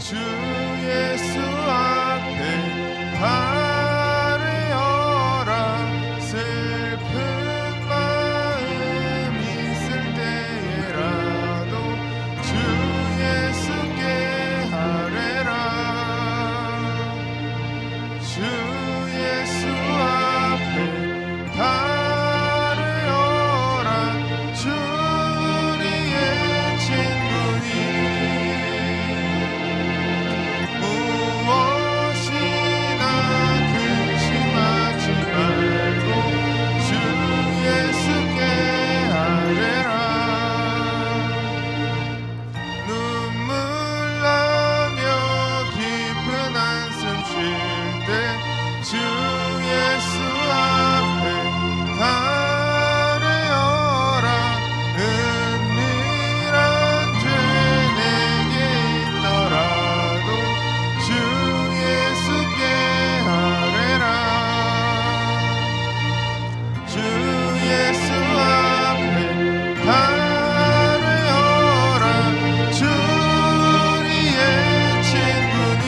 주 예수 앞에 발을 열어 슬픈 마음 있을 때라도 주 예수께 아뢰라. 주 예수 앞에 발을 열어 주 우리의 친구니 주 예수 앞에 발을 열어 은밀한 죄 내게 있더라도 주 예수께 아뢰라. 주 예수 앞에 발을 열어 주 우리의 친구니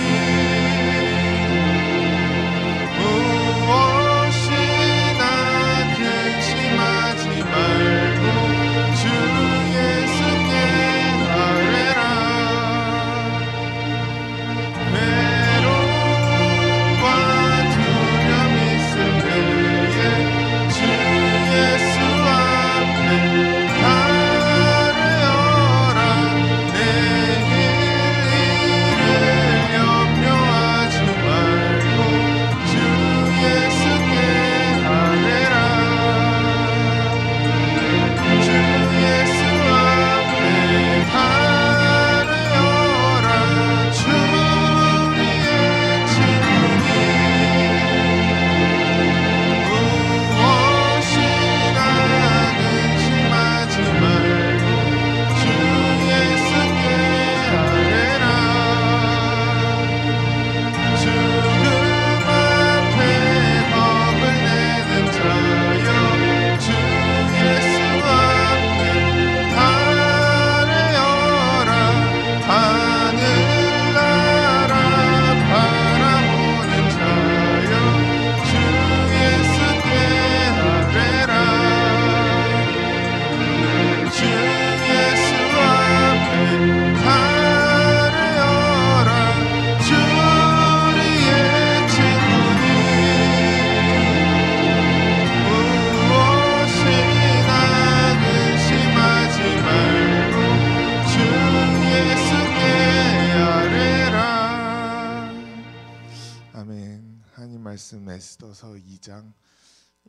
말씀 에스더서 2장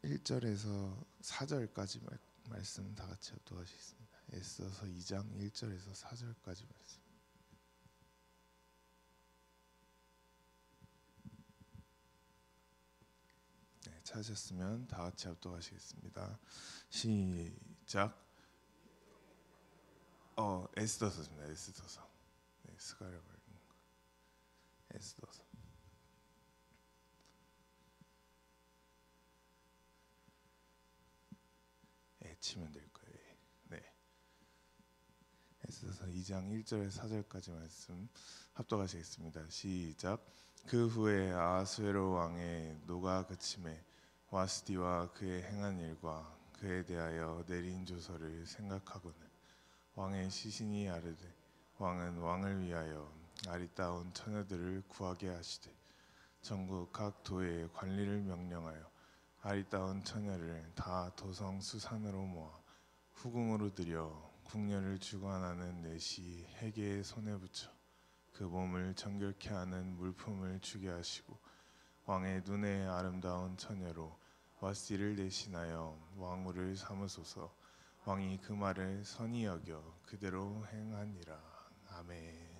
1절에서 4절까지 말씀 다 같이 합독하시겠습니다. 에스더서 2장 1절에서 4절까지 말씀. 네, 찾으셨으면 다 같이 합독하시겠습니다. 시작. 에스더서입니다. 에스더서. 네, 스가랴 에스더서. 치면 될 거예요. 네. 에스더서 2장 1절에서 4절까지 말씀 합독하시겠습니다. 시작. 그 후에 아하수에로 왕의 노가 그침에 와스디와 그의 행한 일과 그에 대하여 내린 조서를 생각하고는 왕의 시신이 아르되 왕은 왕을 위하여 아리따운 처녀들을 구하게 하시되 전국 각 도의 관리를 명령하여 아리따운 처녀를 다 도성 수산으로 모아 후궁으로 들여 궁녀를 주관하는 내시 해계의 손에 붙여 그 몸을 정결케 하는 물품을 주게 하시고 왕의 눈에 아름다운 처녀로 와스디를 대신하여 왕후를 삼으소서. 왕이 그 말을 선히 여겨 그대로 행하니라. 아멘.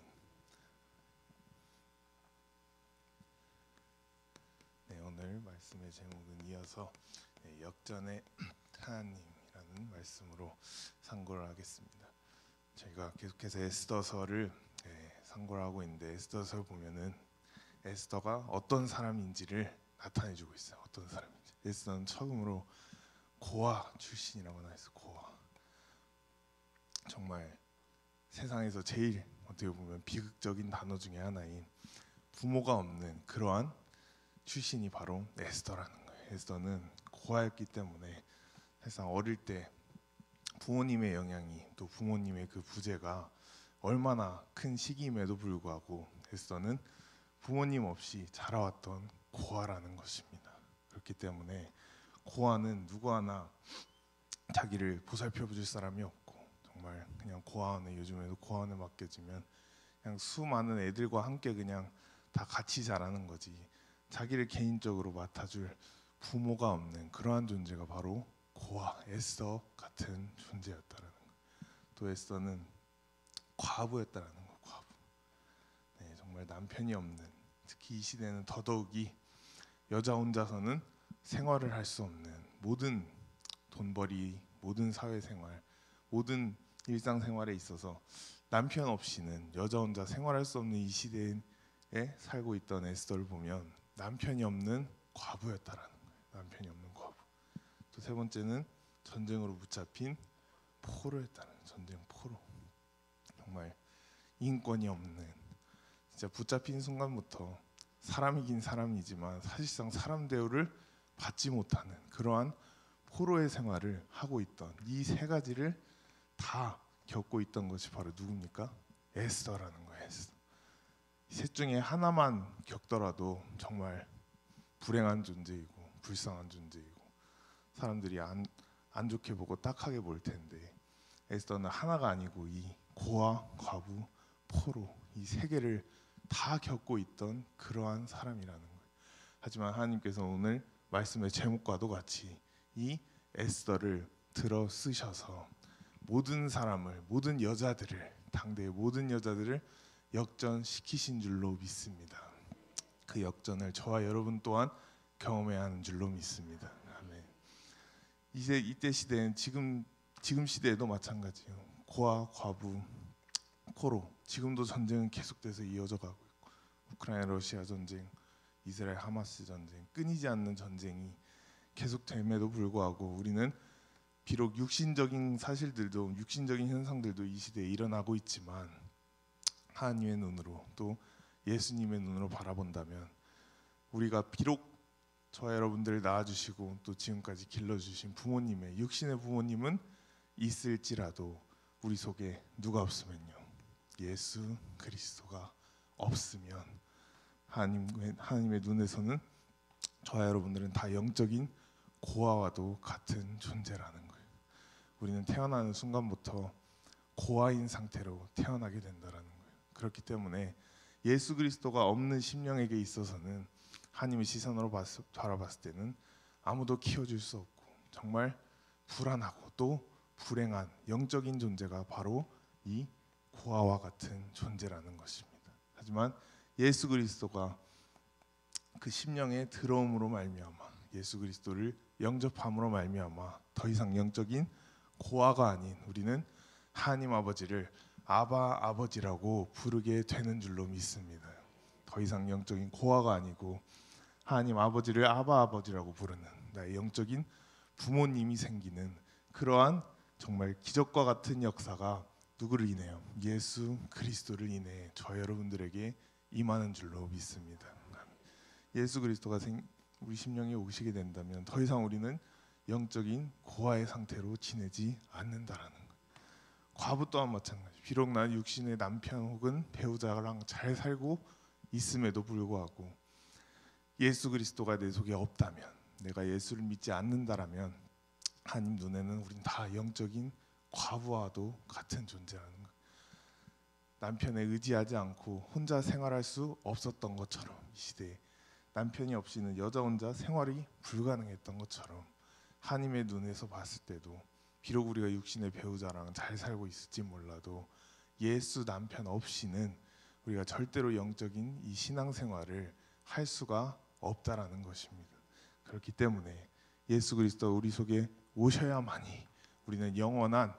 네, 오늘 말씀의 제목은 이어서 역전의 하나님이라는 말씀으로 상고를 하겠습니다. 저희가 계속해서 에스더서를 상고를 하고 있는데 에스더서를 보면은 에스더가 어떤 사람인지를 나타내주고 있어요. 어떤 사람인지. 에스더는 처음으로 고아 출신이라고 나와 있어요. 고아. 정말 세상에서 제일 어떻게 보면 비극적인 단어 중에 하나인 부모가 없는 그러한 출신이 바로 에스더라는 거예요. 에스더는 고아였기 때문에 사실상 어릴 때 부모님의 영향이 또 부모님의 그 부재가 얼마나 큰 시기임에도 불구하고 에스더는 부모님 없이 자라왔던 고아라는 것입니다. 그렇기 때문에 고아는 누구 하나 자기를 보살펴줄 사람이 없고 정말 그냥 고아원에 요즘에도 고아원에 맡겨지면 그냥 수많은 애들과 함께 그냥 다 같이 자라는 거지 자기를 개인적으로 맡아줄 부모가 없는 그러한 존재가 바로 고아 에스더 같은 존재였다라는 거. 또 에스더는 과부였다라는 거. 과부. 네, 정말 남편이 없는 특히 이 시대는 더더욱이 여자 혼자서는 생활을 할 수 없는 모든 돈벌이, 모든 사회생활, 모든 일상생활에 있어서 남편 없이는 여자 혼자 생활할 수 없는 이 시대에 살고 있던 에스더를 보면 남편이 없는 과부였다라는 거예요. 남편이 없는 과부. 또 세 번째는 전쟁으로 붙잡힌 포로였다는 전쟁 포로. 정말 인권이 없는 진짜 붙잡힌 순간부터 사람이긴 사람이지만 사실상 사람 대우를 받지 못하는 그러한 포로의 생활을 하고 있던 이 세 가지를 다 겪고 있던 것이 바로 누굽니까? 에스더라는 거예요. 에스더. 셋 중에 하나만 겪더라도 정말 불행한 존재이고 불쌍한 존재이고 사람들이 안 좋게 보고 딱하게 볼 텐데 에스더는 하나가 아니고 이 고아, 과부, 포로 이 세 개를 다 겪고 있던 그러한 사람이라는 거예요. 하지만 하나님께서 오늘 말씀의 제목과도 같이 이 에스더를 들어 쓰셔서 모든 사람을 모든 여자들을 당대의 모든 여자들을 역전시키신 줄로 믿습니다. 그 역전을 저와 여러분 또한 경험해야 하는 줄로 믿습니다. 아멘. 이때 시대는 지금 시대에도 마찬가지예요. 고아, 과부, 포로 지금도 전쟁은 계속돼서 이어져 가고 있고 우크라이나 러시아 전쟁, 이스라엘 하마스 전쟁 끊이지 않는 전쟁이 계속됨에도 불구하고 우리는 비록 육신적인 사실들도 육신적인 현상들도 이 시대에 일어나고 있지만 하나님의 눈으로 또 예수님의 눈으로 바라본다면 우리가 비록 저와 여러분들을 낳아주시고 또 지금까지 길러주신 부모님의 육신의 부모님은 있을지라도 우리 속에 누가 없으면요 예수 그리스도가 없으면 하나님의 눈에서는 저와 여러분들은 다 영적인 고아와도 같은 존재라는 거예요. 우리는 태어나는 순간부터 고아인 상태로 태어나게 된다라는 거예요. 그렇기 때문에 예수 그리스도가 없는 심령에게 있어서는 하나님의 시선으로 바라봤을 때는 아무도 키워줄 수 없고 정말 불안하고 또 불행한 영적인 존재가 바로 이 고아와 같은 존재라는 것입니다. 하지만 예수 그리스도가 그 심령에 들어옴으로 말미암아 예수 그리스도를 영접함으로 말미암아 더 이상 영적인 고아가 아닌 우리는 하나님 아버지를 아바 아버지라고 부르게 되는 줄로 믿습니다. 더 이상 영적인 고아가 아니고 하나님 아버지를 아바 아버지라고 부르는 나의 영적인 부모님이 생기는 그러한 정말 기적과 같은 역사가 누구를 인해요? 예수 그리스도를 인해 저 여러분들에게 임하는 줄로 믿습니다. 예수 그리스도가 우리 심령에 오시게 된다면 더 이상 우리는 영적인 고아의 상태로 지내지 않는다라는 거예요. 과부 또한 마찬가지. 비록 난 육신의 남편 혹은 배우자랑 잘 살고 있음에도 불구하고 예수 그리스도가 내 속에 없다면 내가 예수를 믿지 않는다라면 하나님 눈에는 우린 다 영적인 과부와도 같은 존재라는 거예요. 남편에 의지하지 않고 혼자 생활할 수 없었던 것처럼 이 시대에 남편이 없이는 여자 혼자 생활이 불가능했던 것처럼 하나님의 눈에서 봤을 때도 비록 우리가 육신의 배우자랑 잘 살고 있을지 몰라도 예수 남편 없이는 우리가 절대로 영적인 이 신앙생활을 할 수가 없다라는 것입니다. 그렇기 때문에 예수 그리스도 우리 속에 오셔야만이 우리는 영원한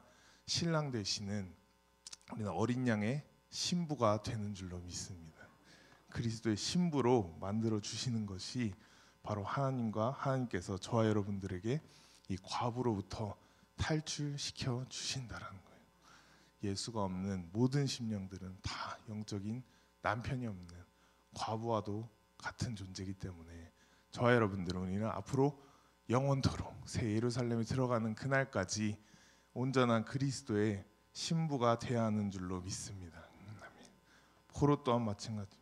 신랑 되시는 우리는 어린 양의 신부가 되는 줄로 믿습니다. 그리스도의 신부로 만들어 주시는 것이 바로 하나님께서 저와 여러분들에게 이 과부로부터 탈출시켜 주신다라는 거예요. 예수가 없는 모든 심령들은 다 영적인 남편이 없는 과부와도 같은 존재이기 때문에 저와 여러분들은 우리는 앞으로 영원토록 새 예루살렘에 들어가는 그날까지 온전한 그리스도의 신부가 되어야 하는 줄로 믿습니다. 포로 또한 마찬가지.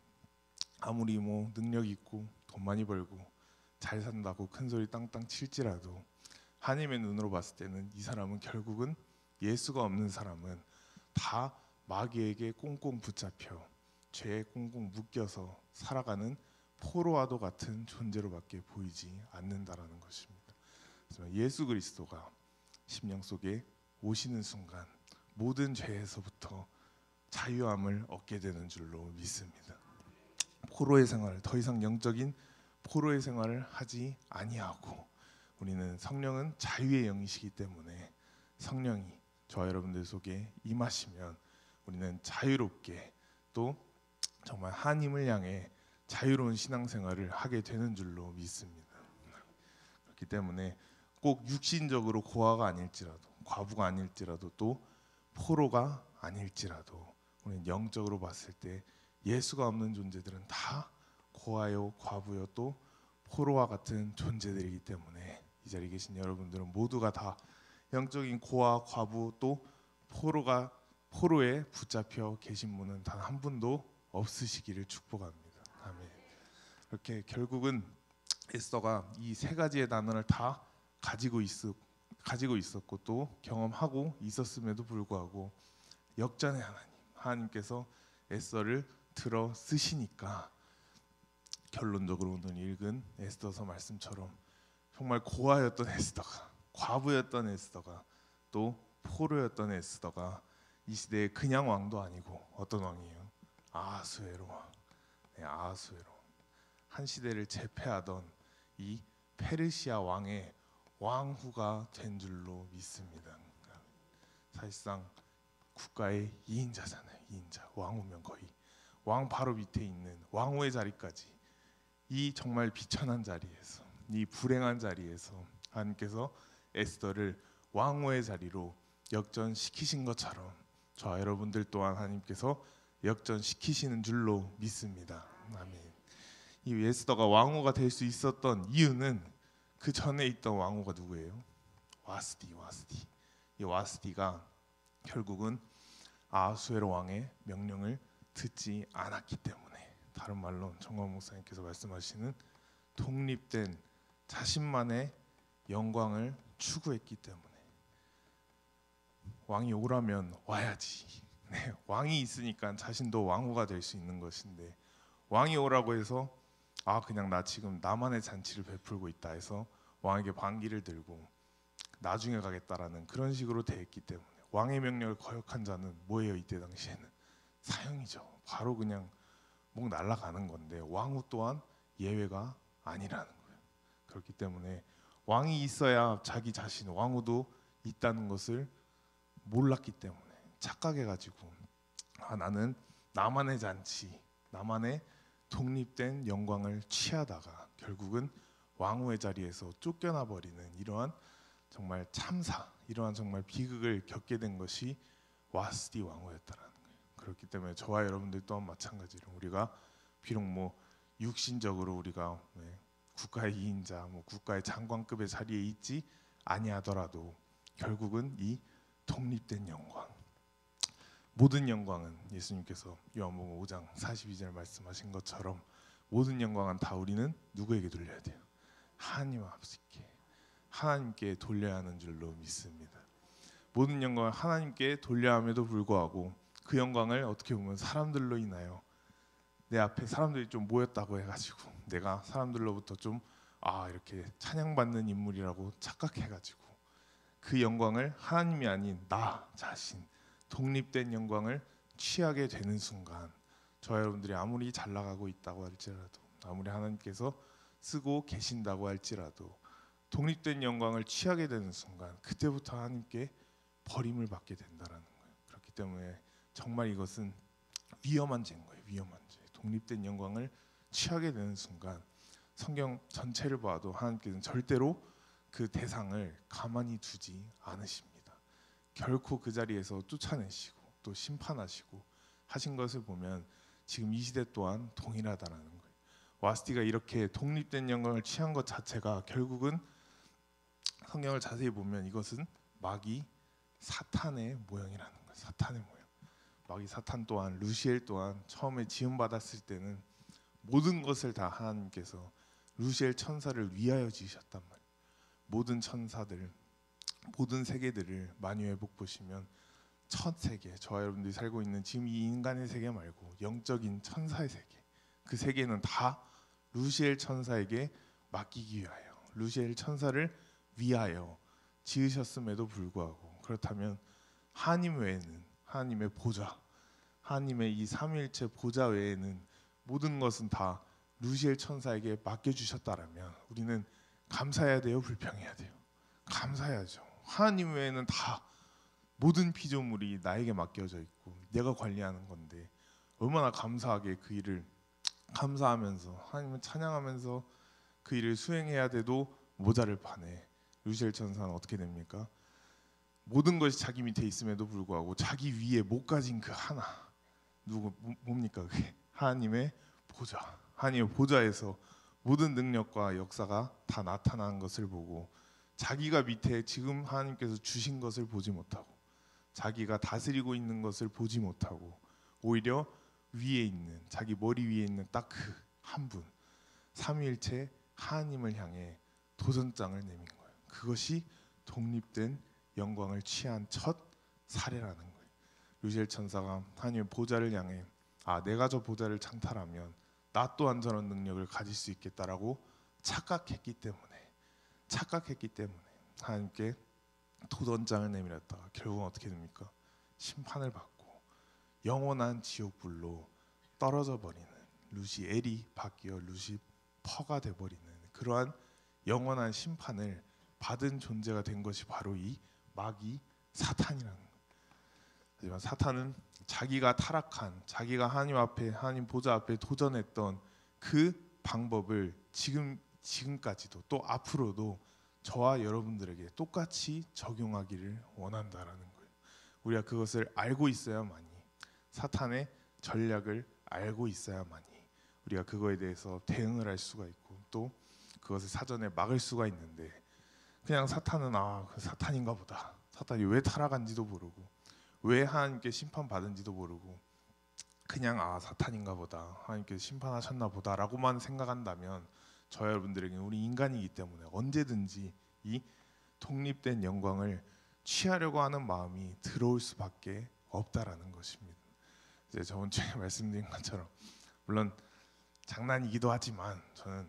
아무리 뭐 능력 있고 돈 많이 벌고 잘 산다고 큰 소리 땅땅 칠지라도 하나님의 눈으로 봤을 때는 이 사람은 결국은 예수가 없는 사람은 다 마귀에게 꽁꽁 붙잡혀 죄에 꽁꽁 묶여서 살아가는 포로와도 같은 존재로밖에 보이지 않는다라는 것입니다. 그래서 예수 그리스도가 심령 속에 오시는 순간 모든 죄에서부터 자유함을 얻게 되는 줄로 믿습니다. 포로의 생활을 더 이상 영적인 포로의 생활을 하지 아니하고 우리는 성령은 자유의 영이시기 때문에 성령이 저와 여러분들 속에 임하시면 우리는 자유롭게 또 정말 하나님을 향해 자유로운 신앙생활을 하게 되는 줄로 믿습니다. 그렇기 때문에 꼭 육신적으로 고아가 아닐지라도 과부가 아닐지라도 또 포로가 아닐지라도 우리는 영적으로 봤을 때 예수가 없는 존재들은 다 고아요 과부요 또 포로와 같은 존재들이기 때문에 이 자리에 계신 여러분들은 모두가 다 영적인 고아 과부 또 포로에 붙잡혀 계신 분은 단 한 분도 없으시기를 축복합니다. 아멘. 이렇게 결국은 에스더가 이 세 가지의 단어를 다 가지고 있었고 또 경험하고 있었음에도 불구하고 역전의 하나님께서 에스더를 들어 쓰시니까 결론적으로 오늘 읽은 에스더서 말씀처럼 정말 고아였던 에스더가 과부였던 에스더가 또 포로였던 에스더가 이 시대의 그냥 왕도 아니고 어떤 왕이에요? 아하수에로 왕. 네, 아하수에로 한 시대를 제패하던 이 페르시아 왕의 왕후가 된 줄로 믿습니다. 사실상 국가의 2인자잖아요. 2인자 왕후면 거의 왕 바로 밑에 있는 왕후의 자리까지 이 정말 비천한 자리에서 이 불행한 자리에서 하나님께서 에스더를 왕후의 자리로 역전시키신 것처럼 저와 여러분들 또한 하나님께서 역전시키시는 줄로 믿습니다. 아멘. 이 에스더가 왕후가 될 수 있었던 이유는 그 전에 있던 왕후가 누구예요? 와스디. 이 와스디가 결국은 아하수에로 왕의 명령을 듣지 않았기 때문에 다른 말로 정광 목사님께서 말씀하시는 독립된 자신만의 영광을 추구했기 때문에 왕이 오라면 와야지. 네, 왕이 있으니까 자신도 왕후가 될 수 있는 것인데 왕이 오라고 해서 그냥 나 지금 나만의 잔치를 베풀고 있다 해서 왕에게 반기를 들고 나중에 가겠다라는 그런 식으로 대했기 때문에 왕의 명령을 거역한 자는 뭐예요? 이때 당시에는 사형이죠. 바로 그냥 목 날아가는 건데 왕후 또한 예외가 아니라는 거예요. 그렇기 때문에 왕이 있어야 자기 자신 왕후도 있다는 것을 몰랐기 때문에 착각해가지고 나는 나만의 잔치, 나만의 독립된 영광을 취하다가 결국은 왕후의 자리에서 쫓겨나 버리는 이러한 정말 참사, 이러한 정말 비극을 겪게 된 것이 와스디 왕후였다라는 거예요. 그렇기 때문에 저와 여러분들 또한 마찬가지로 우리가 비록 뭐 육신적으로 우리가 국가의 2인자, 뭐 국가의 장관급의 자리에 있지 아니하더라도 결국은 이 독립된 영광, 모든 영광은 예수님께서 요한복음 5장 42절 말씀하신 것처럼 모든 영광은 다 우리는 누구에게 돌려야 돼요? 하나님 아버지께, 하나님께 돌려야 하는 줄로 믿습니다. 모든 영광을 하나님께 돌려야 함에도 불구하고 그 영광을 어떻게 보면 사람들로 인하여 내 앞에 사람들이 좀 모였다고 해가지고 내가 사람들로부터 좀 이렇게 찬양받는 인물이라고 착각해가지고 그 영광을 하나님이 아닌 나 자신 독립된 영광을 취하게 되는 순간 저와 여러분들이 아무리 잘 나가고 있다고 할지라도 아무리 하나님께서 쓰고 계신다고 할지라도 독립된 영광을 취하게 되는 순간 그때부터 하나님께 버림을 받게 된다라는 거예요. 그렇기 때문에 정말 이것은 위험한 죄인 거예요. 위험한 죄. 독립된 영광을 취하게 되는 순간 성경 전체를 봐도 하나님께서는 절대로 그 대상을 가만히 두지 않으십니다. 결코 그 자리에서 쫓아내시고 또 심판하시고 하신 것을 보면 지금 이 시대 또한 동일하다라는 거예요. 와스티가 이렇게 독립된 영광을 취한 것 자체가 결국은 성경을 자세히 보면 이것은 마귀 사탄의 모형이라는 거예요. 사탄의 모형. 마귀 사탄 또한 루시엘 또한 처음에 지음 받았을 때는 모든 것을 다 하나님께서 루시엘 천사를 위하여 지으셨단 말이에요. 모든 천사들, 모든 세계들을 만유회복 보시면 첫 세계, 저와 여러분들이 살고 있는 지금 이 인간의 세계 말고 영적인 천사의 세계, 그 세계는 다 루시엘 천사에게 맡기기 위하여, 루시엘 천사를 위하여 지으셨음에도 불구하고, 그렇다면 하나님 외에는, 하나님의 보좌, 하나님의 이 삼위일체 보좌 외에는 모든 것은 다 루시엘 천사에게 맡겨주셨다라면 우리는 감사해야 돼요, 불평해야 돼요? 감사해야죠. 하나님 외에는 다 모든 피조물이 나에게 맡겨져 있고 내가 관리하는 건데 얼마나 감사하게 그 일을 감사하면서 하나님을 찬양하면서 그 일을 수행해야 돼도 모자를 파네. 루시엘 천사는 어떻게 됩니까? 모든 것이 자기 밑에 있음에도 불구하고 자기 위에 못 가진 그 하나, 누구 뭡니까 그게? 하나님의 보좌. 하나님의 보좌에서 모든 능력과 역사가 다 나타나는 것을 보고 자기가 밑에 지금 하나님께서 주신 것을 보지 못하고 자기가 다스리고 있는 것을 보지 못하고 오히려 위에 있는, 자기 머리 위에 있는 딱 그 한 분, 삼위일체 하나님을 향해 도전장을 내민 거예요. 그것이 독립된 영광을 취한 첫 사례라는 거예요. 루시엘 천사가 하나님의 보좌를 향해 내가 저 보좌를 창탈하면 나 또한 저런 능력을 가질 수 있겠다라고 착각했기 때문에 하나님께 도전장을 내밀었다가 결국은 어떻게 됩니까? 심판을 받고 영원한 지옥불로 떨어져 버리는, 루시엘이 바뀌어 루시퍼가 돼버리는 그러한 영원한 심판을 받은 존재가 된 것이 바로 이 마귀 사탄이라는 거예요. 하지만 사탄은 자기가 타락한, 자기가 하나님 앞에, 하나님 보좌 앞에 도전했던 그 방법을 지금까지도 또 앞으로도 저와 여러분들에게 똑같이 적용하기를 원한다라는 거예요. 우리가 그것을 알고 있어야만이, 사탄의 전략을 알고 있어야만이 우리가 그거에 대해서 대응을 할 수가 있고 또 그것을 사전에 막을 수가 있는데, 그냥 사탄은 그 사탄인가 보다, 사탄이 왜 타락한지도 모르고 왜 하나님께 심판받은지도 모르고 그냥 사탄인가 보다, 하나님께서 심판하셨나 보다라고만 생각한다면 저 여러분들에게는 우리 인간이기 때문에 언제든지 이 독립된 영광을 취하려고 하는 마음이 들어올 수밖에 없다라는 것입니다. 이제 저번 주에 말씀드린 것처럼 물론 장난이기도 하지만 저는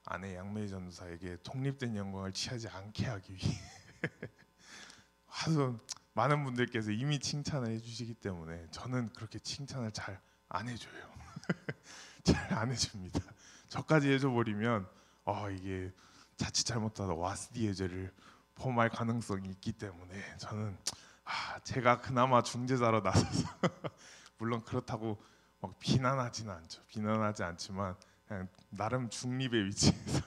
아내 양매희 전도사에게 독립된 영광을 취하지 않게 하기 위해 하도 많은 분들께서 이미 칭찬을 해주시기 때문에 저는 그렇게 칭찬을 잘 안 해줘요. 잘 안 해줍니다. 저까지 해줘버리면 이게 자칫 잘못하다 와스디의 죄를 범할 가능성이 있기 때문에 저는 제가 그나마 중재자로 나서서 물론 그렇다고 막 비난하지는 않죠. 비난하지 않지만 그냥 나름 중립의 위치에서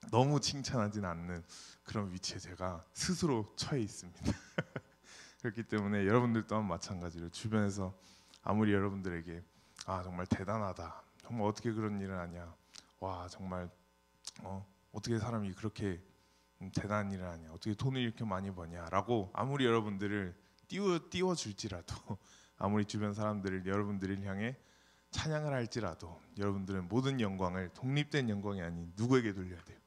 너무 칭찬하지는 않는 그런 위치에 제가 스스로 처해 있습니다. 그렇기 때문에 여러분들 또한 마찬가지로 주변에서 아무리 여러분들에게 정말 대단하다, 정말 어떻게 그런 일을 하냐, 와 정말 어떻게 사람이 그렇게 대단한 일을 하냐, 어떻게 돈을 이렇게 많이 버냐라고 아무리 여러분들을 띄워줄지라도 아무리 주변 사람들을 여러분들을 향해 찬양을 할지라도 여러분들은 모든 영광을 독립된 영광이 아닌 누구에게 돌려야 돼요?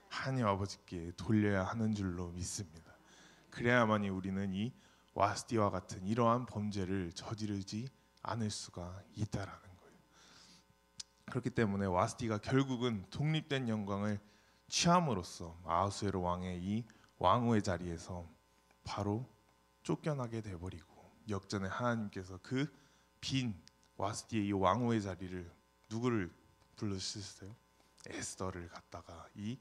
하나님 아버지께 돌려야 하는 줄로 믿습니다. 그래야만이 우리는 이 와스디와 같은 이러한 범죄를 저지르지 않을 수가 있다라는 거예요. 그렇기 때문에 와스디가 결국은 독립된 영광을 취함으로써 아하수에로 왕의 이 왕후의 자리에서 바로 쫓겨나게 돼버리고, 역전에 하나님께서 그 빈 와스디의 이 왕후의 자리를 누구를 불러주셨어요? 에스더를 갖다가 이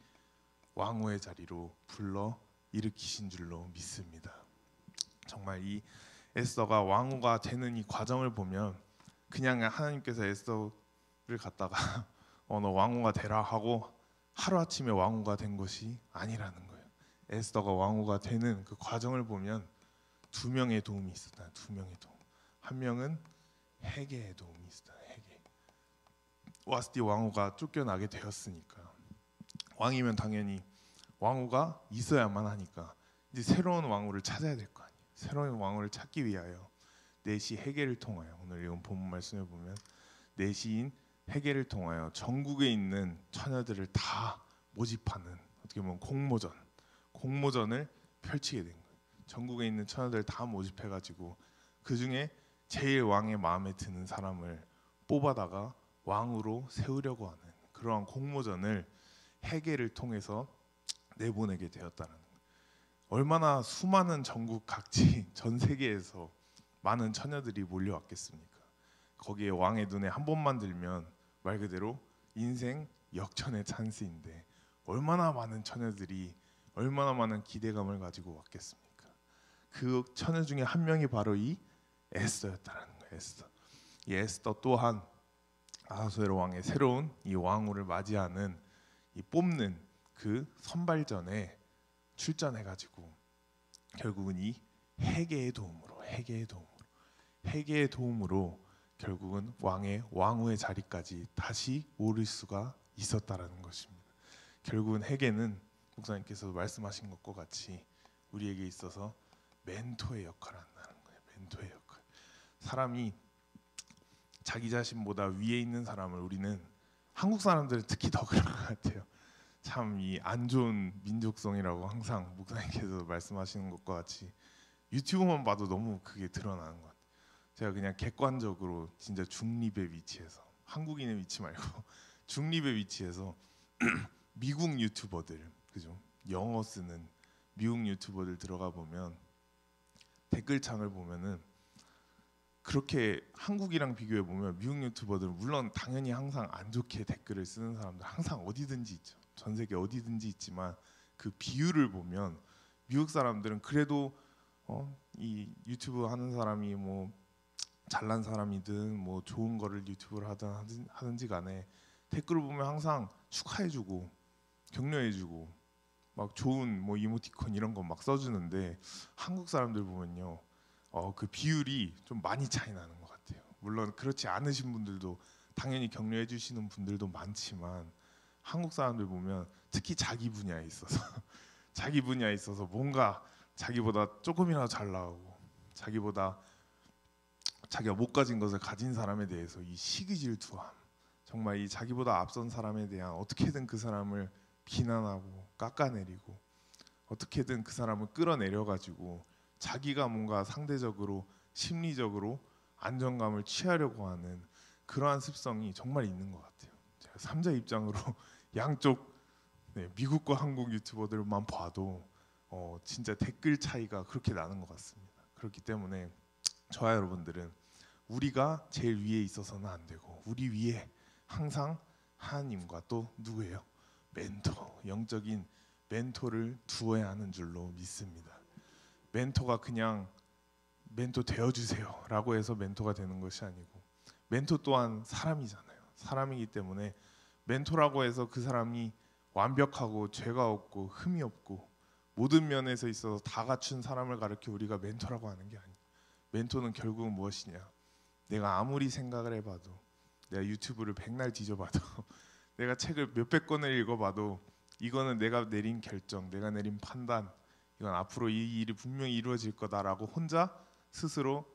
왕후의 자리로 불러 일으키신 줄로 믿습니다. 정말 이 에스더가 왕후가 되는 이 과정을 보면 그냥 하나님께서 에스더를 갖다가 너 왕후가 되라 하고 하루아침에 왕후가 된 것이 아니라는 거예요. 에스더가 왕후가 되는 그 과정을 보면 두 명의 도움이 있었다. 두 명의 도움. 한 명은 해계의 도움이 있다. 해계. 와스티 왕후가 쫓겨나게 되었으니까 왕이면 당연히 왕후가 있어야만 하니까 이제 새로운 왕후를 찾아야 될 거 아니에요. 새로운 왕후를 찾기 위하여 내시 해계를 통하여 오늘 이건 본문 말씀에 보면 내시인 해계를 통하여 전국에 있는 처녀들을 다 모집하는 어떻게 보면 공모전을 펼치게 된 거예요. 전국에 있는 처녀들 다 모집해가지고 그 중에 제일 왕의 마음에 드는 사람을 뽑아다가 왕으로 세우려고 하는 그러한 공모전을 해계를 통해서 내보내게 되었다는 거예요. 얼마나 수많은 전국 각지 전 세계에서 많은 처녀들이 몰려왔겠습니까? 거기에 왕의 눈에 한 번만 들면 말 그대로 인생 역전의 찬스인데 얼마나 많은 처녀들이 얼마나 많은 기대감을 가지고 왔겠습니까? 그 처녀 중에 한 명이 바로 이 에스더였다는 거예요. 에스더. 이 에스더 또한 아하수에로 왕의 새로운 이 왕후를 맞이하는 이 뽑는 그 선발전에 출전해가지고 결국은 이 해계의 도움으로 결국은 왕후의 자리까지 다시 오를 수가 있었다라는 것입니다. 결국은 해계는 목사님께서 말씀하신 것과 같이 우리에게 있어서 멘토의 역할을 한다는 거예요. 멘토의 역할. 사람이 자기 자신보다 위에 있는 사람을 우리는 한국 사람들은 특히 더 그런 것 같아요. 참 이 안 좋은 민족성이라고 항상 목사님께서 말씀하시는 것과 같이 유튜브만 봐도 너무 그게 드러나는 것 같아요. 제가 그냥 객관적으로 진짜 중립의 위치에서 한국인의 위치 말고 중립의 위치에서 미국 유튜버들 그죠? 영어 쓰는 미국 유튜버들 들어가 보면 댓글창을 보면은 그렇게 한국이랑 비교해 보면 미국 유튜버들은 물론 당연히 항상 안 좋게 댓글을 쓰는 사람들 항상 어디든지 있죠. 전 세계 어디든지 있지만 그 비율을 보면 미국 사람들은 그래도 이 유튜브 하는 사람이 뭐 잘난 사람이든 뭐 좋은 거를 유튜브를 하든지 간에 댓글을 보면 항상 축하해주고 격려해주고 막 좋은 뭐 이모티콘 이런 거 막 써주는데 한국 사람들 보면요 그 비율이 좀 많이 차이 나는 것 같아요. 물론 그렇지 않으신 분들도 당연히 격려해 주시는 분들도 많지만 한국 사람들 보면 특히 자기 분야에 있어서 뭔가 자기보다 조금이라도 잘 나오고 자기가 못 가진 것을 가진 사람에 대해서 이 시기질투함 정말 이 자기보다 앞선 사람에 대한 어떻게든 그 사람을 비난하고 깎아내리고 어떻게든 그 사람을 끌어내려가지고 자기가 뭔가 상대적으로 심리적으로 안정감을 취하려고 하는 그러한 습성이 정말 있는 것 같아요. 제가 3자 입장으로 양쪽 미국과 한국 유튜버들만 봐도 진짜 댓글 차이가 그렇게 나는 것 같습니다. 그렇기 때문에 저와 여러분들은 우리가 제일 위에 있어서는 안 되고 우리 위에 항상 하나님과 또 누구예요? 멘토, 영적인 멘토를 두어야 하는 줄로 믿습니다. 멘토가 그냥 멘토 되어주세요 라고 해서 멘토가 되는 것이 아니고 멘토 또한 사람이잖아요. 사람이기 때문에 멘토라고 해서 그 사람이 완벽하고 죄가 없고 흠이 없고 모든 면에서 있어서 다 갖춘 사람을 가르쳐 우리가 멘토라고 하는 게 아니에요. 멘토는 결국은 무엇이냐? 내가 아무리 생각을 해봐도 내가 유튜브를 백날 뒤져봐도 내가 책을 몇백 권을 읽어봐도 이거는 내가 내린 결정, 내가 내린 판단 이건 앞으로 이 일이 분명히 이루어질 거다라고 혼자 스스로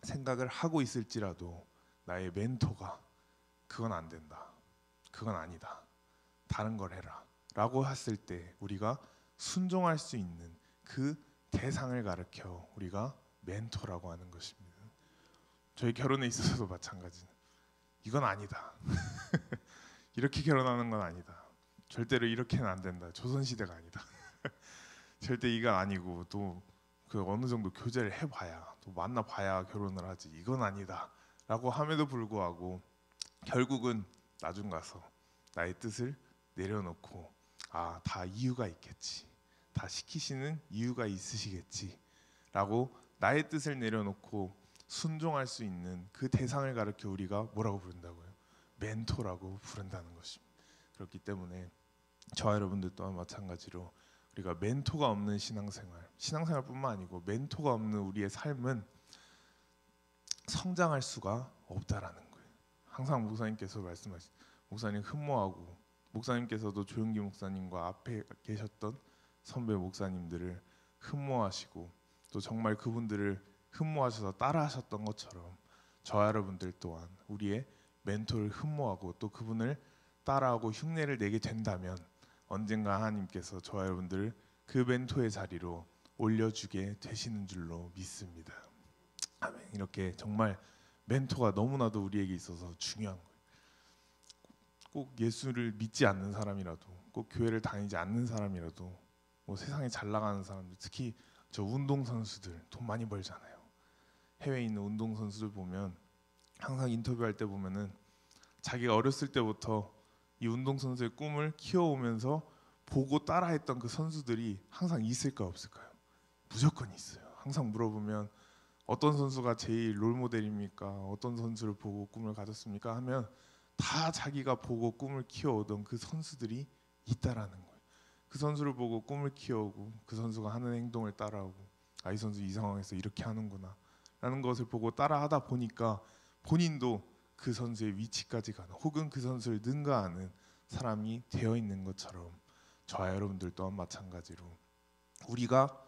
생각을 하고 있을지라도 나의 멘토가 그건 안 된다, 그건 아니다, 다른 걸 해라 라고 했을 때 우리가 순종할 수 있는 그 대상을 가르쳐 우리가 멘토라고 하는 것입니다. 저희 결혼에 있어서도 마찬가지는 이건 아니다 이렇게 결혼하는 건 아니다, 절대로 이렇게는 안 된다, 조선시대가 아니다 절대 이건 아니고 또 그 어느 정도 교제를 해봐야 또 만나봐야 결혼을 하지 이건 아니다 라고 함에도 불구하고 결국은 나중 가서 나의 뜻을 내려놓고 다 이유가 있겠지, 다 시키시는 이유가 있으시겠지 라고 나의 뜻을 내려놓고 순종할 수 있는 그 대상을 가르쳐 우리가 뭐라고 부른다고요? 멘토라고 부른다는 것입니다. 그렇기 때문에 저와 여러분들 또한 마찬가지로 우리가 멘토가 없는 신앙생활뿐만 아니고 멘토가 없는 우리의 삶은 성장할 수가 없다라는 거예요. 항상 목사님께서 말씀하신, 목사님 흠모하고, 목사님께서도 조용기 목사님과 앞에 계셨던 선배 목사님들을 흠모하시고 또 정말 그분들을 흠모하셔서 따라하셨던 것처럼 저와 여러분들 또한 우리의 멘토를 흠모하고 또 그분을 따라하고 흉내를 내게 된다면 언젠가 하나님께서 저와 여러분들을 그 멘토의 자리로 올려주게 되시는 줄로 믿습니다. 아멘. 이렇게 정말 멘토가 너무나도 우리에게 있어서 중요한 거예요. 꼭 예수를 믿지 않는 사람이라도, 꼭 교회를 다니지 않는 사람이라도, 뭐 세상에 잘 나가는 사람들, 특히 저 운동 선수들 돈 많이 벌잖아요. 해외에 있는 운동 선수들 보면 항상 인터뷰할 때 보면은 자기가 어렸을 때부터 이 운동 선수의 꿈을 키워오면서 보고 따라했던 그 선수들이 항상 있을까요, 없을까요? 무조건 있어요. 항상 물어보면 어떤 선수가 제일 롤 모델입니까? 어떤 선수를 보고 꿈을 가졌습니까? 하면 다 자기가 보고 꿈을 키워오던 그 선수들이 있다라는 거예요. 그 선수를 보고 꿈을 키워오고 그 선수가 하는 행동을 따라하고 아, 이 선수 이 상황에서 이렇게 하는구나 라는 것을 보고 따라하다 보니까 본인도 그 선수의 위치까지 가는, 혹은 그 선수를 능가하는 사람이 되어 있는 것처럼 저와 여러분들 또한 마찬가지로 우리가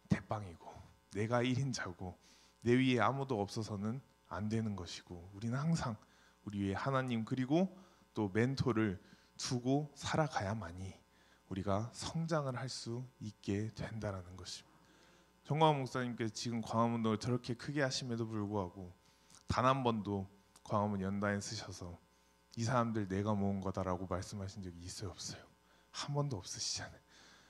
대빵이고 내가 1인자고 내 위에 아무도 없어서는 안 되는 것이고 우리는 항상 우리 위에 하나님 그리고 또 멘토를 두고 살아가야만이 우리가 성장을 할 수 있게 된다라는 것입니다. 정광훈 목사님께서 지금 광화문을 저렇게 크게 하심에도 불구하고 단 한 번도 광화문 연단에 쓰셔서 이 사람들 내가 모은 거다라고 말씀하신 적이 있어요, 없어요? 한 번도 없으시잖아요.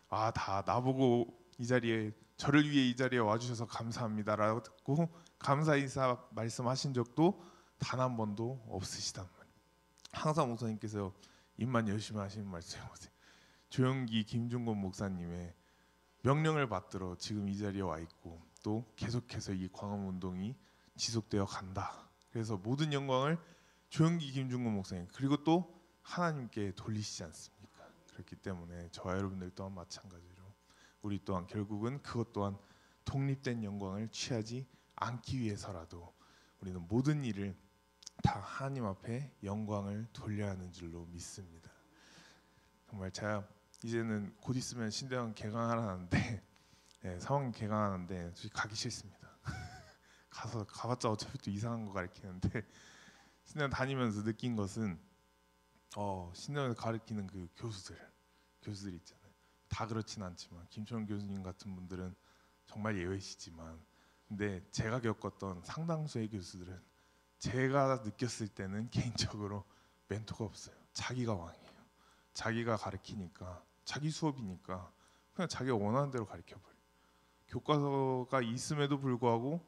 아, 다 나보고 이 자리에, 저를 위해 이 자리에 와주셔서 감사합니다라고 듣고 감사 인사 말씀하신 적도 단 한 번도 없으시단 말이에요. 항상 목사님께서 입만 열심히 하시는 말씀해 보세요. 조영기 김중곤 목사님의 명령을 받들어 지금 이 자리에 와 있고 또 계속해서 이 광화문 운동이 지속되어 간다. 그래서 모든 영광을 조영기 김중곤 목사님 그리고 또 하나님께 돌리시지 않습니까? 그렇기 때문에 저와 여러분들 또한 마찬가지로 우리 또한 결국은 그것 또한 독립된 영광을 취하지 않기 위해서라도 우리는 모든 일을 다 하나님 앞에 영광을 돌려야 하는 줄로 믿습니다. 정말 제가 이제는 곧 있으면 신대원 개강하는데 사원 개강하는데 솔직히 가기 싫습니다. 가봤자 어차피 또 이상한 거 가르치는데 신대원 다니면서 느낀 것은 신대원에서 가르치는 그 교수들 있잖아요. 다 그렇진 않지만 김철원 교수님 같은 분들은 정말 예외시지만 근데 제가 겪었던 상당수의 교수들은 제가 느꼈을 때는 개인적으로 멘토가 없어요. 자기가 왕이에요. 자기가 가르치니까 자기 수업이니까 그냥 자기가 원하는 대로 가르쳐버려요. 교과서가 있음에도 불구하고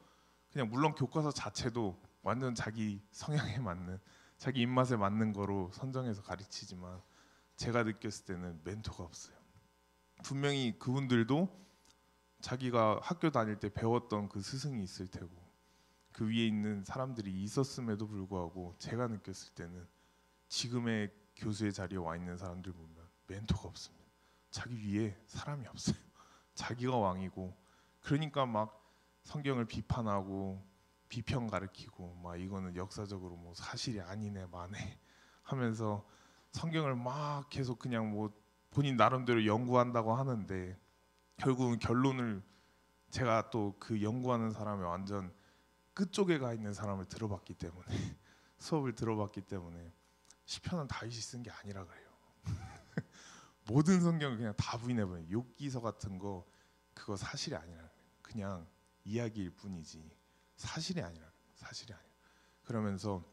그냥 물론 교과서 자체도 완전 자기 성향에 맞는 자기 입맛에 맞는 거로 선정해서 가르치지만 제가 느꼈을 때는 멘토가 없어요. 분명히 그분들도 자기가 학교 다닐 때 배웠던 그 스승이 있을 테고 그 위에 있는 사람들이 있었음에도 불구하고 제가 느꼈을 때는 지금의 교수의 자리에 와 있는 사람들 보면 멘토가 없습니다. 자기 위에 사람이 없어요. 자기가 왕이고 그러니까 막 성경을 비판하고 비평 가르치고 막 이거는 역사적으로 뭐 사실이 아니네 마네 하면서 성경을 막 계속 그냥 뭐 본인 나름대로 연구한다고 하는데 결국은 결론을 제가 또 그 연구하는 사람의 완전 끝쪽에 가 있는 사람을 들어봤기 때문에 수업을 들어봤기 때문에 시편은 다윗이 쓴 게 아니라 그래요. 모든 성경을 그냥 다 부인해버려요. 욥기서 같은 거 그거 사실이 아니라 그래요. 그냥 이야기일 뿐이지 사실이 아니라 그래요. 사실이 아니라. 그러면서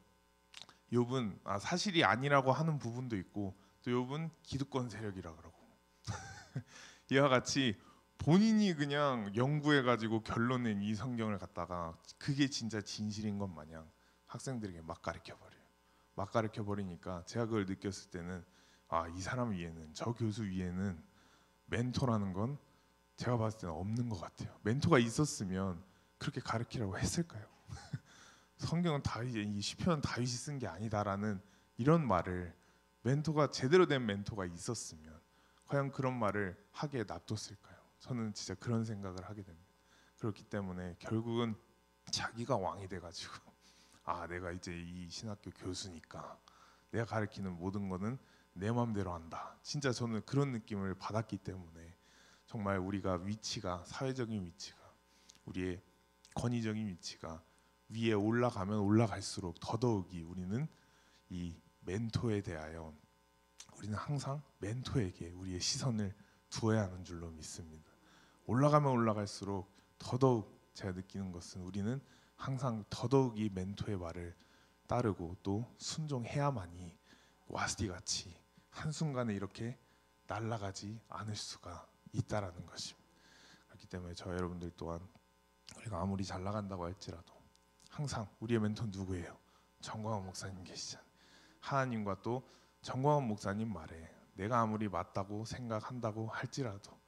욥은 사실이 아니라고 하는 부분도 있고 또 욥은 기득권 세력이라 그러고 이와 같이 본인이 그냥 연구해가지고 결론낸 이 성경을 갖다가 그게 진짜 진실인 것 마냥 학생들에게 막 가르쳐버려요. 막 가르쳐버리니까 제가 그걸 느꼈을 때는 이 사람 위에는 저 교수 위에는 멘토라는 건 제가 봤을 때는 없는 것 같아요. 멘토가 있었으면 그렇게 가르치라고 했을까요? 성경은 이 시편은 다윗이 쓴 게 아니다라는 이런 말을 멘토가 제대로 된 멘토가 있었으면 과연 그런 말을 하게 놔뒀을까요? 저는 진짜 그런 생각을 하게 됩니다. 그렇기 때문에 결국은 자기가 왕이 돼가지고 아 내가 이제 이 신학교 교수니까 내가 가르치는 모든 거는 내 마음대로 한다. 진짜 저는 그런 느낌을 받았기 때문에 정말 우리가 위치가 사회적인 위치가 우리의 권위적인 위치가 위에 올라가면 올라갈수록 더더욱이 우리는 이 멘토에 대하여 우리는 항상 멘토에게 우리의 시선을 두어야 하는 줄로 믿습니다. 올라가면 올라갈수록 더더욱 제가 느끼는 것은 우리는 항상 더더욱이 멘토의 말을 따르고 또 순종해야만이 와스디 같이 한순간에 이렇게 날아가지 않을 수가 있다라는 것입니다. 그렇기 때문에 저 여러분들 또한 우리가 아무리 잘 나간다고 할지라도 항상 우리의 멘토 누구예요? 정광훈 목사님 계시잖아요. 하나님과 또 정광훈 목사님 말에 내가 아무리 맞다고 생각한다고 할지라도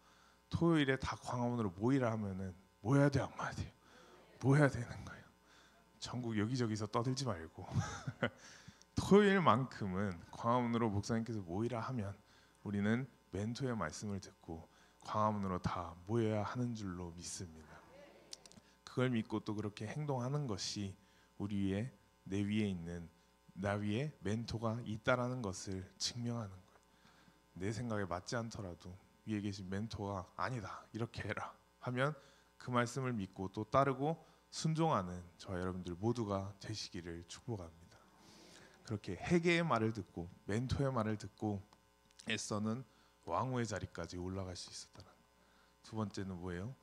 토요일에 다 광화문으로 모이라 하면은 모여야 돼요, 안 모여야 돼요? 모여야 되는 거예요. 전국 여기저기서 떠들지 말고 토요일만큼은 광화문으로 목사님께서 모이라 하면 우리는 멘토의 말씀을 듣고 광화문으로 다 모여야 하는 줄로 믿습니다. 그걸 믿고 또 그렇게 행동하는 것이 우리 위에 내 위에 있는 나 위에 멘토가 있다라는 것을 증명하는 거예요. 내 생각에 맞지 않더라도 위에 계신 멘토가 아니다 이렇게 해라 하면 그 말씀을 믿고 또 따르고 순종하는 저와 여러분들 모두가 되시기를 축복합니다. 그렇게 회개의 말을 듣고 멘토의 말을 듣고 에서는 왕후의 자리까지 올라갈 수 있었다는. 두 번째는 뭐예요?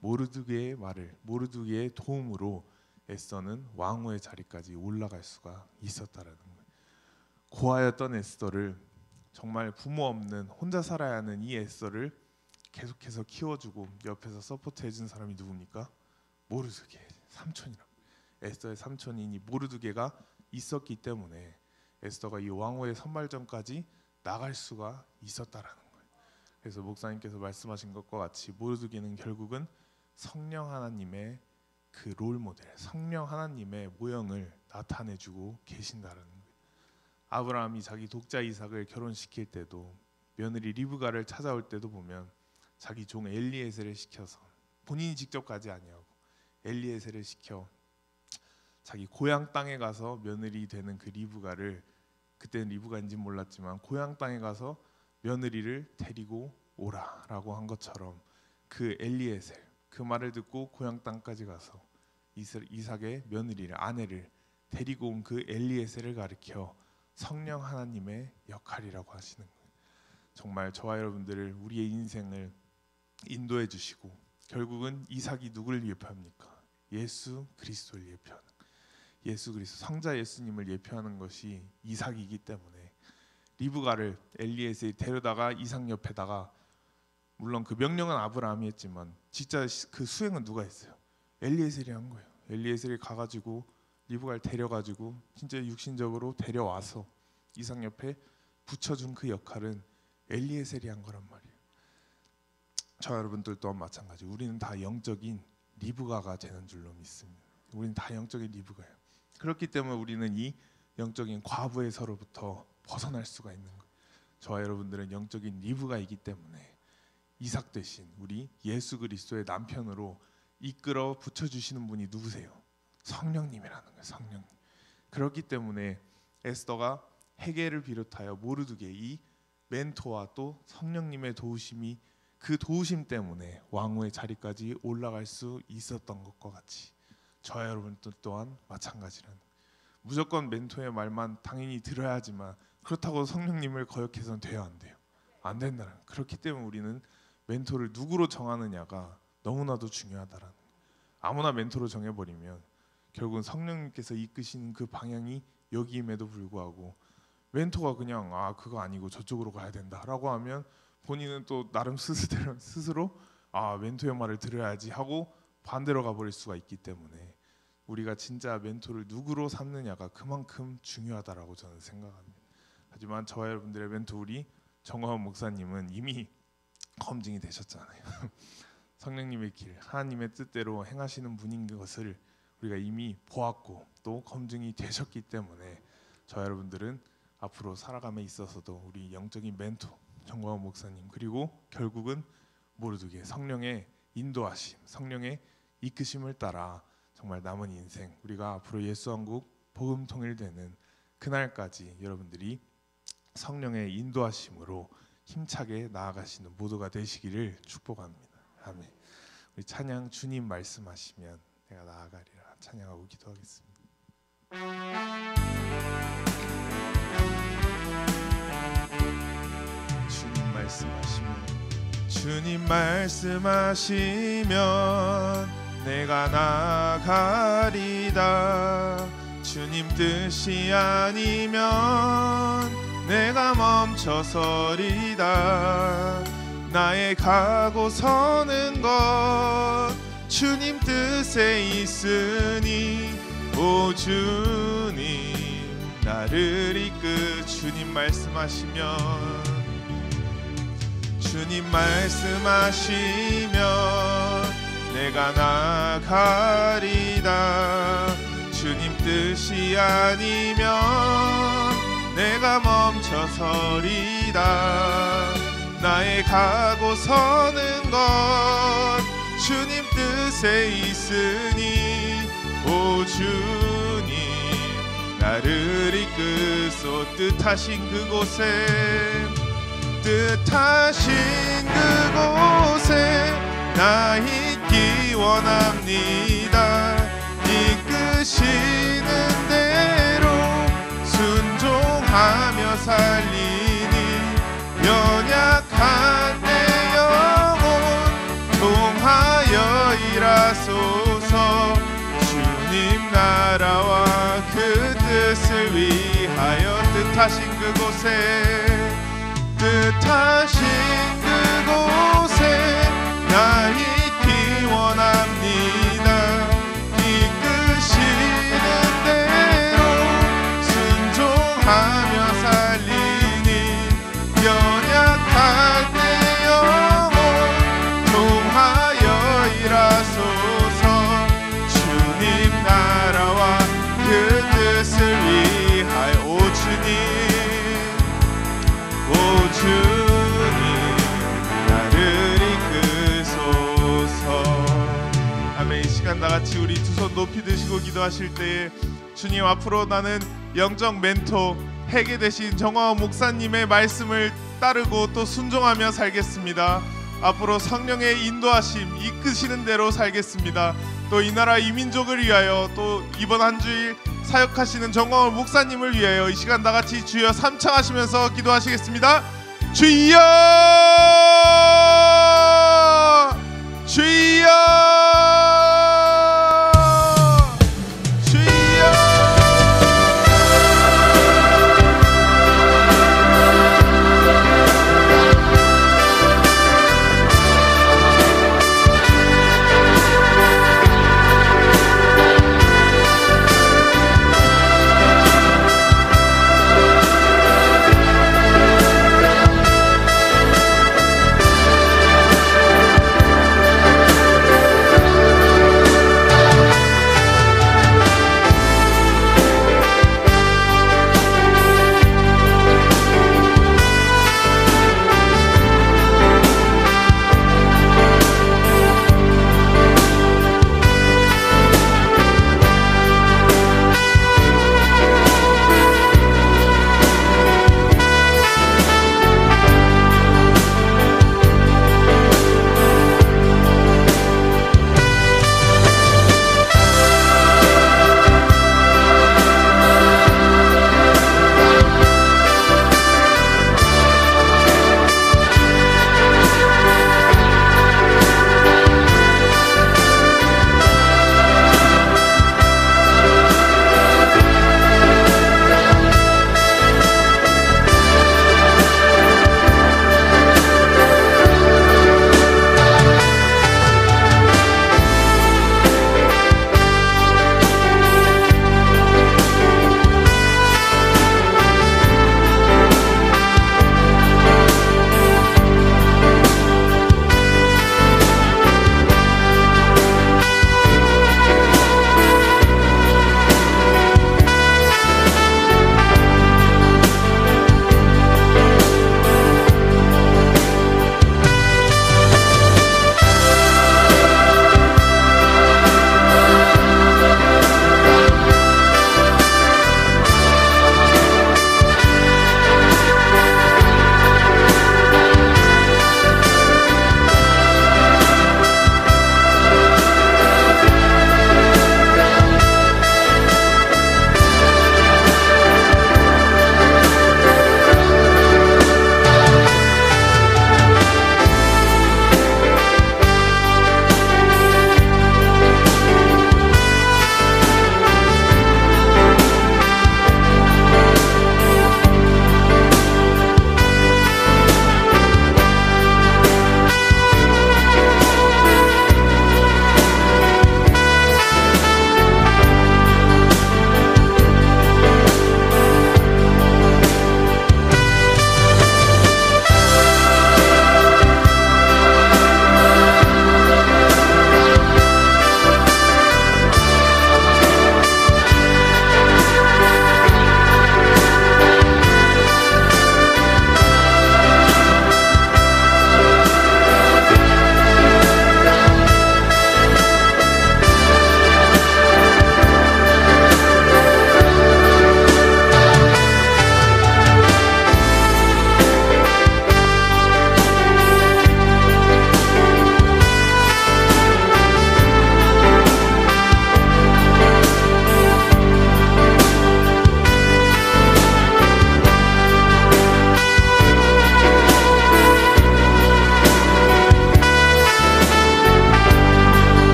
모르드게의 말을 모르드게의 도움으로 에서는 왕후의 자리까지 올라갈 수가 있었다라는 거예요. 고아였던 에스더를 정말 부모 없는 혼자 살아야 하는 이 에스더를 계속해서 키워주고 옆에서 서포트해준 사람이 누굽니까? 모르드게 삼촌이라. 에스더의 삼촌인 이 모르드게가 있었기 때문에 에스더가 이 왕후의 선발전까지 나갈 수가 있었다라는 거예요. 그래서 목사님께서 말씀하신 것과 같이 모르드게는 결국은 성령 하나님의 그 롤 모델, 성령 하나님의 모형을 나타내주고 계신다라는 거예요. 아브라함이 자기 독자 이삭을 결혼시킬 때도 며느리 리브가를 찾아올 때도 보면 자기 종 엘리에셀을 시켜서 본인이 직접 가지 아니하고 엘리에셀을 시켜 자기 고향 땅에 가서 며느리 되는 그 리브가를, 그때는 리브가인지 몰랐지만 고향 땅에 가서 며느리를 데리고 오라라고 한 것처럼 그 엘리에셀 그 말을 듣고 고향 땅까지 가서 이삭의 며느리를 아내를 데리고 온 그 엘리에셀을 가리켜 성령 하나님의 역할이라고 하시는 거예요. 정말 저와 여러분들을 우리의 인생을 인도해 주시고 결국은 이삭이 누구를 예표합니까? 예수 그리스도를 예표하는, 예수 그리스도 성자 예수님을 예표하는 것이 이삭이기 때문에 리브가를 엘리에셀이 데려다가 이삭 옆에다가, 물론 그 명령은 아브라함이 했지만 진짜 그 수행은 누가 했어요? 엘리에셀이 한 거예요. 엘리에셀이 가가지고 리브가를 데려가지고 진짜 육신적으로 데려와서 이삭 옆에 붙여준 그 역할은 엘리에셀이 한 거란 말이에요. 저 여러분들 또한 마찬가지. 우리는 다 영적인 리브가가 되는 줄로 믿습니다. 우리는 다 영적인 리브가예요. 그렇기 때문에 우리는 이 영적인 과부에서로부터 벗어날 수가 있는 거예요. 저와 여러분들은 영적인 리브가이기 때문에 이삭 대신 우리 예수 그리스도의 남편으로 이끌어 붙여주시는 분이 누구세요? 성령님이라는 거예요. 성령님. 그렇기 때문에 에스더가 헤게를 비롯하여 모르드게 이 멘토와 또 성령님의 도우심이, 그 도우심 때문에 왕후의 자리까지 올라갈 수 있었던 것과 같이 저와 여러분들 또한 마찬가지라는, 무조건 멘토의 말만 당연히 들어야 하지만 그렇다고 성령님을 거역해서는 돼요, 안 돼요? 안 된다는. 그렇기 때문에 우리는 멘토를 누구로 정하느냐가 너무나도 중요하다라는. 아무나 멘토로 정해버리면 결국은 성령님께서 이끄시는 그 방향이 여기임에도 불구하고 멘토가 그냥 그거 아니고 저쪽으로 가야 된다라고 하면 본인은 또 나름 스스로 멘토의 말을 들어야지 하고 반대로 가버릴 수가 있기 때문에 우리가 진짜 멘토를 누구로 삼느냐가 그만큼 중요하다라고 저는 생각합니다. 하지만 저와 여러분들의 멘토 우리 정광훈 목사님은 이미 검증이 되셨잖아요. 성령님의 길, 하나님의 뜻대로 행하시는 분인 것을 우리가 이미 보았고 또 검증이 되셨기 때문에 저와 여러분들은 앞으로 살아감에 있어서도 우리 영적인 멘토 정광훈 목사님, 그리고 결국은 모르드게 성령의 인도하심, 성령의 이끄심을 따라 정말 남은 인생, 우리가 앞으로 예수왕국 복음 통일되는 그날까지 여러분들이 성령의 인도하심으로 힘차게 나아가시는 모두가 되시기를 축복합니다. 아멘. 우리 찬양 주님 말씀하시면 내가 나아가리라 찬양하고 기도하겠습니다. 주님 말씀하시면 주님 말씀하시면 내가 나아가리다. 주님 뜻이 아니면 내가 멈춰서리다. 나의 가고 서는 것 주님 뜻에 있으니 오 주님 나를 이끌. 주님 말씀하시면 주님 말씀하시면 내가 나아가리다. 주님 뜻이 아니면 내가 멈춰서리다. 나의 가고 서는 것 주님 뜻에 있으니 오 주님 나를 이끄소. 뜻하신 그곳에 뜻하신 그곳에 나 있기 원합니다. 이끄시는 대로 순종하며 살리니 연약한 내 영혼 통하여 일하소서. 주님 나라와 그 뜻을 위하여 뜻하신 그곳에 뜻하신 그곳에 나 있기 원합니다. 이끄시는 대로 순종하며 살리니 연약할 때 영혼 통하여 일하소서. 주님 나라와 그 뜻을 위하여 오 주님 오 주님 나를 이끄소서. 아멘. 이 시간 나같이 우리 두 손 높이 드시고 기도하실 때에 주님 앞으로 나는 영적 멘토 회개 되신 정화원 목사님의 말씀을 따르고 또 순종하며 살겠습니다. 앞으로 성령의 인도하심 이끄시는 대로 살겠습니다. 또 이 나라 이 민족을 위하여 또 이번 한 주일 사역하시는 정광훈 목사님을 위하여 이 시간 다같이 주여 삼창하시면서 기도하시겠습니다. 주여 주여